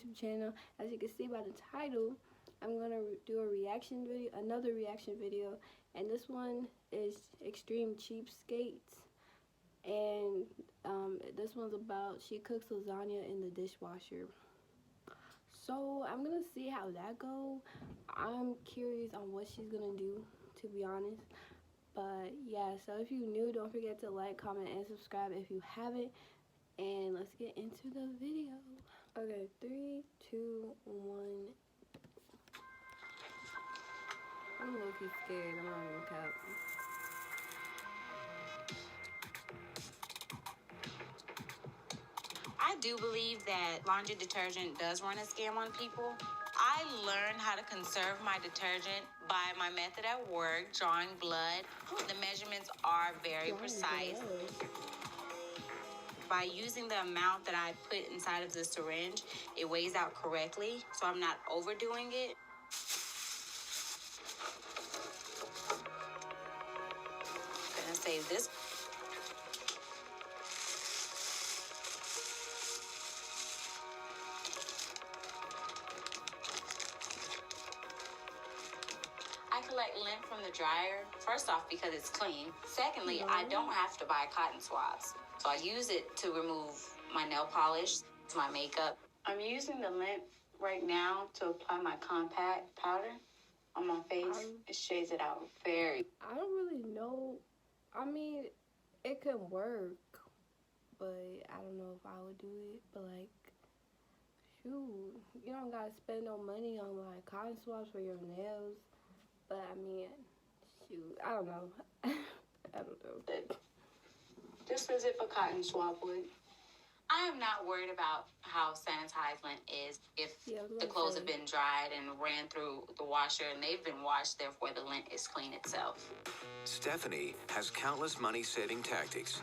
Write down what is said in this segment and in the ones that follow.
YouTube channel. As you can see by the title, I'm gonna do a reaction video, another reaction video, and this one is Extreme Cheapskates. And this one's about she cooks lasagna in the dishwasher. So I'm gonna see how that go. I'm curious on what she's gonna do, to be honest. But yeah, so if you're new, don't forget to like, comment, and subscribe if you haven't. And let's get into the video. Okay, 3, 2, 1. I'm low-key scared. I'm not even cap. I do believe that laundry detergent does run a scam on people. I learned how to conserve my detergent by my method at work, drawing blood. The measurements are very precise. By using the amount that I put inside of the syringe, it weighs out correctly, so I'm not overdoing it. I'm gonna save this. I collect lint from the dryer, first off because it's clean. Secondly, I don't have to buy cotton swabs. So I use it to remove my nail polish, my makeup. I'm using the lint right now to apply my compact powder on my face. It shades it out very. I don't really know. I mean, it could work, but I don't know if I would do it. But like, shoot, you don't gotta spend no money on like cotton swabs for your nails. But I mean, shoot, I don't know. I don't know. Just as if a cotton swab would. I am not worried about how sanitized lint is if the clothes have been dried and ran through the washer and they've been washed, therefore the lint is clean itself. Stephanie has countless money-saving tactics.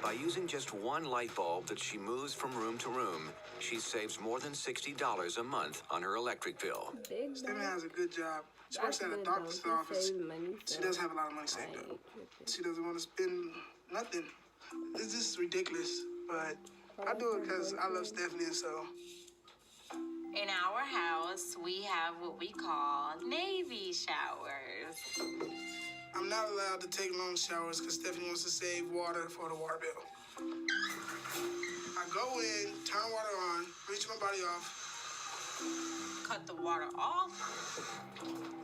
By using just one light bulb that she moves from room to room, she saves more than $60 a month on her electric bill. Stephanie has a good job. She works at a doctor's office. She does have a lot of money saved up. She doesn't want to spend nothing. It's just ridiculous, but I do it because I love Stephanie, so. In our house, we have what we call Navy showers. I'm not allowed to take long showers because Stephanie wants to save water for the water bill. I go in, turn water on, rinse my body off. Cut the water off.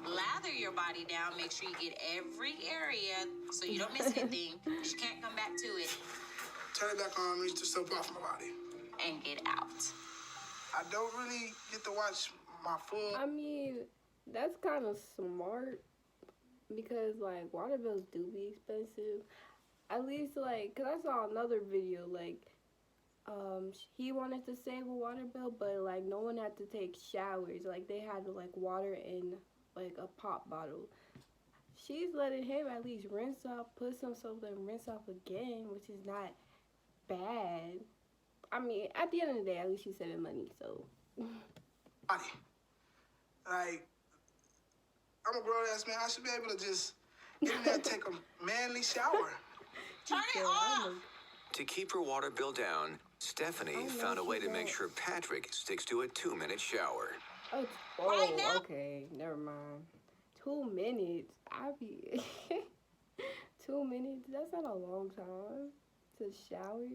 Lather your body down. Make sure you get every area so you don't miss anything. You can't come back to it. Turn it back on, rinse the soap off my body. And get out. I don't really get to watch my full. I mean, that's kind of smart because like water bills do be expensive. At least like, cause I saw another video like, he wanted to save a water bill, but like no one had to take showers. Like they had like water in like a pop bottle. She's letting him at least rinse off, put some soap and rinse off again, which is not bad. I mean, at the end of the day, at least she's saving money, so. Body. Like, I'm a grown-ass man. I should be able to just get in there and take a manly shower. Turn it off! To keep her water bill down, Stephanie found a way to make sure Patrick sticks to a 2-minute shower. Oh, Right now? Okay, never mind. 2 minutes. I be 2 minutes. That's not a long time to shower.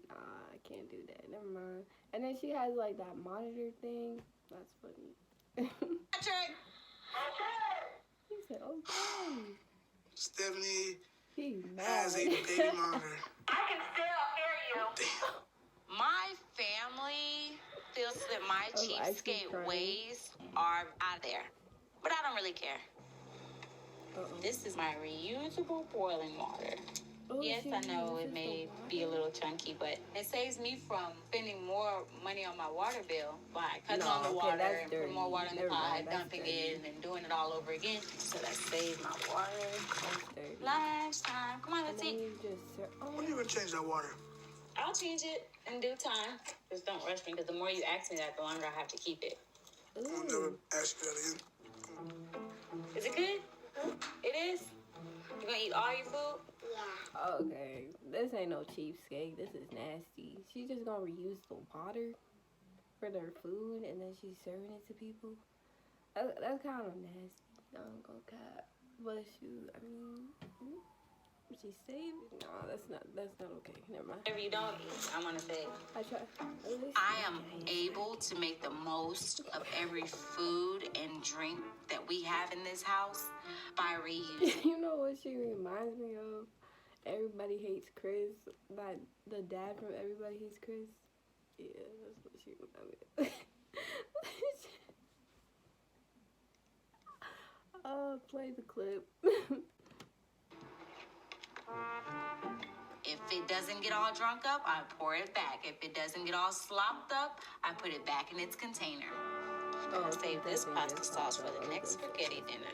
Nah, I can't do that. Never mind. And then she has like that monitor thing. That's funny. Patrick! He said, "Okay." Stephanie He has a mad. baby monitor. I can still hear you. Damn. My family feels that my cheapskate ways are out there. But I don't really care. This is my reusable boiling water. Oh, Yes, I know it may be a little chunky, but it saves me from spending more money on my water bill by cutting on the water and putting more water in the pot, dumping it, and then doing it all over again. So that saves my water. Last time. Come on, let's eat. When are you going to change that water? I'll change it in due time. Just don't rush me, because the more you ask me that, the longer I have to keep it. I'll never ask you that again. Is it good? It is? You gonna eat all your food? Okay, this ain't no cheapskate. This is nasty. She's just gonna reuse the water. for their food and then she's serving it to people. That's kind of nasty. I'm gonna cap. But shoot, I mean, she saved it. No, that's not okay. Never mind. If you don't eat, I'm gonna say I try. I am able to make the most of every food and drink that we have in this house by reusing. You know what she reminds me of? Everybody Hates Chris, by the dad from Everybody Hates Chris. Yeah, that's what she reminds me of. Play the clip. If it doesn't get all drunk up, I pour it back. If it doesn't get all slopped up, I put it back in its container. Save this pasta sauce for the next spaghetti dinner.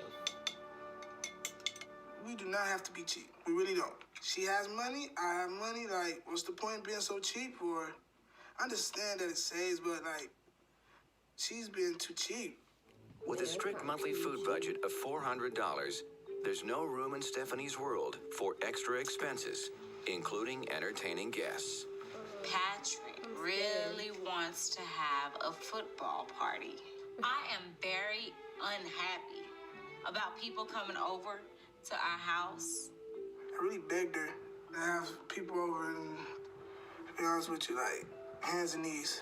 We do not have to be cheap. We really don't. She has money, I have money. Like, what's the point of being so cheap? Or, I understand that it saves, but like, she's being too cheap. With a strict monthly food budget of $400, there's no room in Stephanie's world for extra expenses, including entertaining guests. Patrick really wants to have a football party. I am very unhappy about people coming over to our house. I really begged her to have people over and, to be honest with you, like, hands and knees.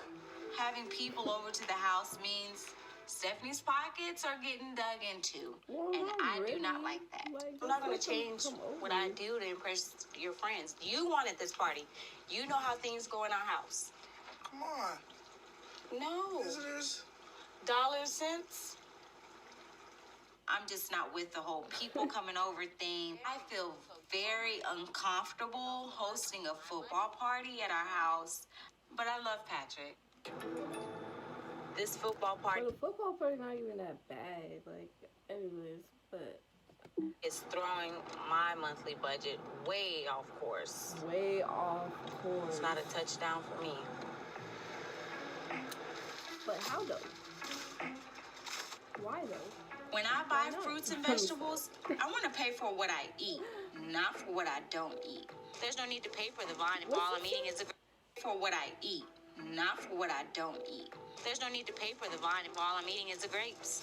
Having people over to the house means Stephanie's pockets are getting dug into, Well, and not I do really. not like that. Like, I'm not going to just let them change come what over. I do to impress your friends. You wanted this party. You know how things go in our house. Come on, No. visitors. Dollars, cents. I'm just not with the whole people coming over thing. I feel very uncomfortable hosting a football party at our house, but I love Patrick. This football party But the football party's not even that bad. Like, anyways, but is throwing my monthly budget way off course. way off course. It's not a touchdown for me. But how though? Why though? When I Why buy not? fruits and vegetables, I want to pay for what I eat, not for what I don't eat. There's no need to pay for the vine if all I'm eating is for what I eat, not for what I don't eat. There's no need to pay for the vine if all I'm eating is the grapes.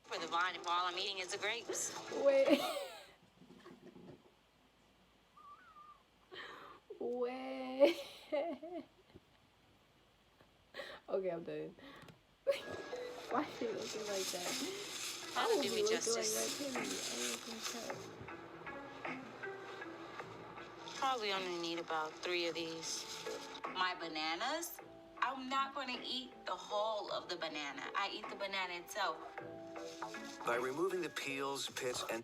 For the vine if all I'm eating is the grapes. Wait. Wait. Okay, I'm done. Why she looking like that? That'll would do be me looking justice. Like that, too. Probably only need about 3 of these. My bananas, I'm not going to eat the whole of the banana. I eat the banana itself. By removing the peels, pits, and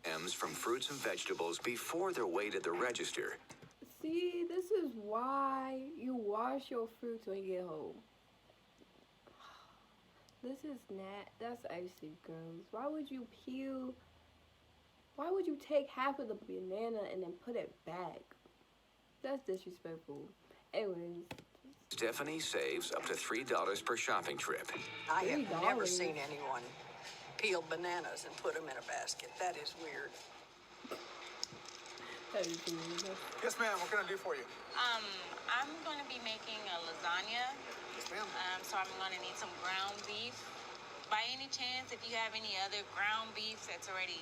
stems from fruits and vegetables before they're weighed at the register, See, this is why you wash your fruits when you get home. This is that's actually gross. Why would you peel? Why would you take half of the banana and then put it back? That's disrespectful. Anyways. Stephanie saves up to $3 per shopping trip. I have never $3. seen anyone peel bananas and put them in a basket. That is weird. That is weird. Yes, ma'am. What can I do for you? I'm going to be making a lasagna. Yes, ma'am. So I'm going to need some ground beef. By any chance, if you have any other ground beef that's already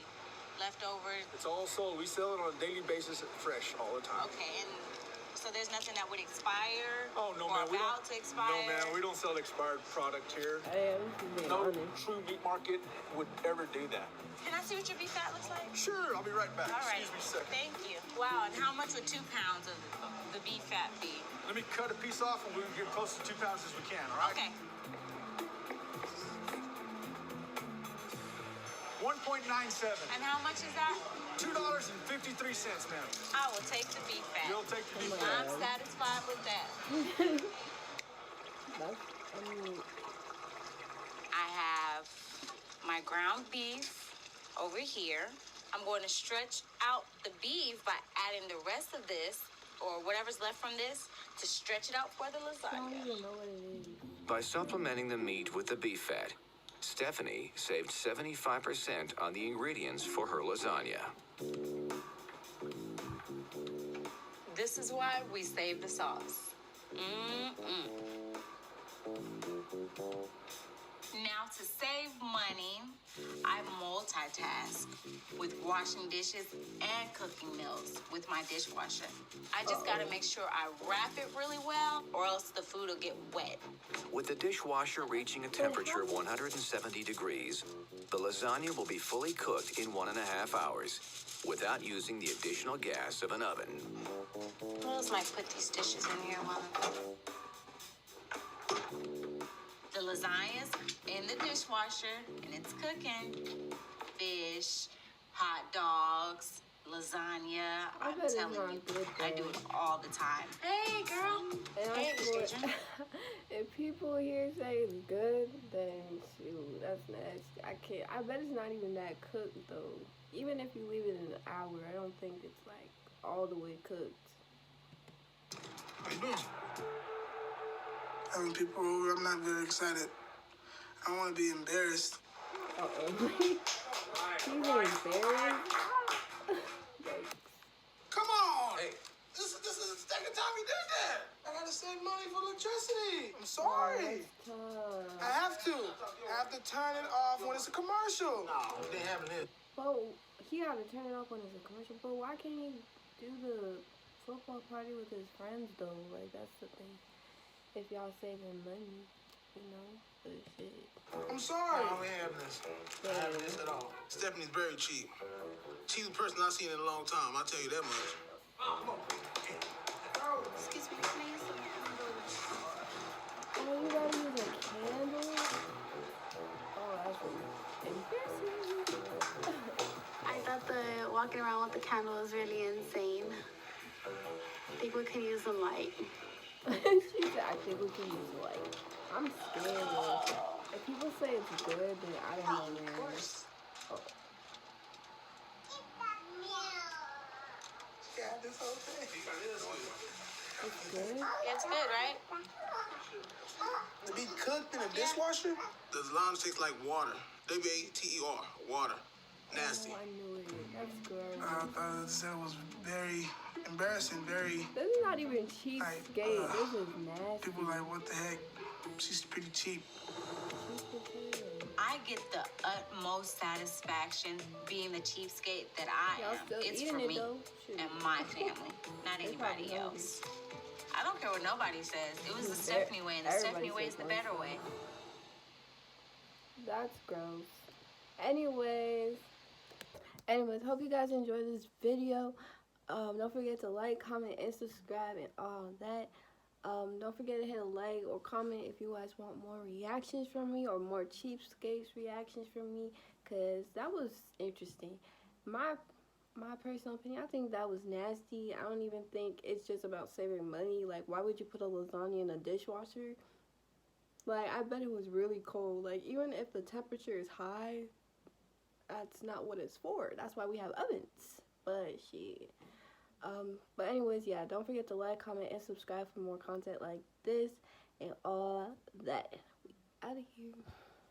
left over. It's all sold. We sell it on a daily basis, fresh all the time. Okay, and so there's nothing that would expire? Oh, no, or ma'am. about to expire? No, ma'am. We don't sell expired product here. Hey, this is being No honest. true meat market would ever do that. Can I see what your beef fat looks like? Sure, I'll be right back. All right. Excuse me a second. Thank you. Wow, and how much would 2 pounds of the beef fat be? Let me cut a piece off and we'll get close to 2 pounds as we can, all right? Okay. 1.97. And how much is that? $2.53, ma'am. I will take the beef fat. You'll take the beef. I'm satisfied with that. I have my ground beef over here. I'm going to stretch out the beef by adding the rest of this, or whatever's left from this, to stretch it out for the I don't lasagna. even know what it is. By supplementing the meat with the beef fat, Stephanie saved 75% on the ingredients for her lasagna. This is why we save the sauce. Now, to save money, I multitask with washing dishes and cooking meals with my dishwasher. I just gotta make sure I wrap it really well, or else the food will get wet. With the dishwasher reaching a temperature of 170 degrees, the lasagna will be fully cooked in 1.5 hours without using the additional gas of an oven. Who else might put these dishes in here while the lasagna's in the dishwasher and it's cooking. Fish, hot dogs, lasagna. I'm telling you, I do it all the time. Hey, girl. Hey, Detergent. If people here say it's good, then shoot, that's nasty. I can't. I bet it's not even that cooked though. Even if you leave it in an hour, I don't think it's like all the way cooked. How you doing? Having people over, I'm not very excited. I don't want to be embarrassed. He's embarrassed. Come on! Hey. This is the second time we did that. I gotta save money for electricity. I'm sorry. I have to. I have to turn it off when it's a commercial. No, they haven't it. But he got to turn it off when it's a commercial. But why can't he do the football party with his friends though? Like that's the thing. If y'all saving money, you know, but shit. I'm sorry. I don't have this. I don't have this at all. Stephanie's very cheap. Cheapest person I've seen in a long time. I'll tell you that much. Excuse me, can I use the candle? Oh, you gotta use a candle? Oh, that's impressive. I thought the walking around with the candle was really insane. I think we could use some light. She said, I think we can use light. I'm scared. If people say it's good, then I don't know, man. Of course. Oh. Yeah, this whole thing. It's good? Yeah, it's good, right? To be cooked in a dishwasher? The lasagna tastes like water. W-A-T-E-R. Water. Nasty. Oh, I knew it. That's gross. I thought that was very embarrassing, very... This is not even cheapskate. This is nasty. People like, what the heck? She's pretty cheap. I get the utmost satisfaction being the cheapskate that I Y'all am. still It's eating for it, me though? Shoot. and my family, not They anybody probably else. I don't care what nobody says. It was the There- Stephanie way, and the everybody Stephanie way is says the one better thing. way. That's gross. Anyways, hope you guys enjoyed this video. Don't forget to like, comment, and subscribe, and all that. Don't forget to hit a like or comment if you guys want more reactions from me or more Cheapskates reactions from me, because that was interesting. My personal opinion, I think that was nasty. I don't even think it's just about saving money. Like, why would you put a lasagna in a dishwasher? Like, I bet it was really cold. Like, even if the temperature is high, that's not what it's for. That's why we have ovens. But shit. But anyways, yeah, don't forget to like, comment, and subscribe for more content like this and all that. We out of here.